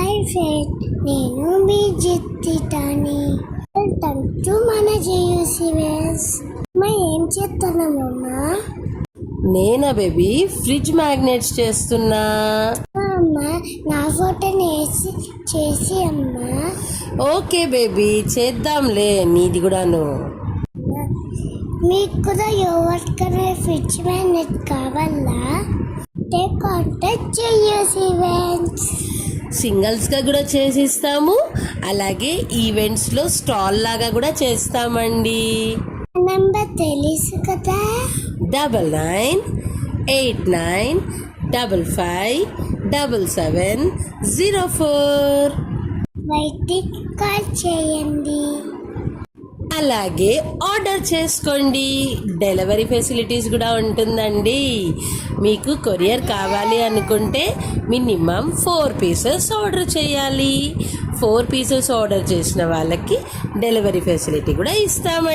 Hi friend, నేను మీ జిత్తిటాని. Welcome to మన జీయూసీవేస్. ఏం చేస్తున్నామమ్మా? నేనా బేబీ, ఫ్రిడ్జ్ మ్యాగ్నెట్స్ చేస్తున్నా. అమ్మా, నా ఫోటోని చేసి అమ్మా. ఓకే బేబీ, చేద్దాంలే, నీది కూడాను. మీకు కూడా ఎవరికైనా ఫ్రిడ్జ్ మ్యాగ్నెట్ కావాలా? కాంటాక్ట్ జీయూసీవేస్. సింగిల్స్గా కూడా చేసిస్తాము, అలాగే ఈవెంట్స్లో స్టాల్ లాగా కూడా చేస్తామండి. నంబర్ తెలుసు కదా, 9989557704. వెయిటింగ్ కాల్ చేయండి. అలాగే ఆర్డర్ చేసుకోండి, డెలివరీ ఫెసిలిటీస్ కూడా ఉంటుందండి. మీకు కొరియర్ కావాలి అనుకుంటే మినిమం 4 పీసెస్ ఆర్డర్ చేయాలి. 4 పీసెస్ ఆర్డర్ చేసిన వాళ్ళకి డెలివరీ ఫెసిలిటీ కూడా ఇస్తామండి.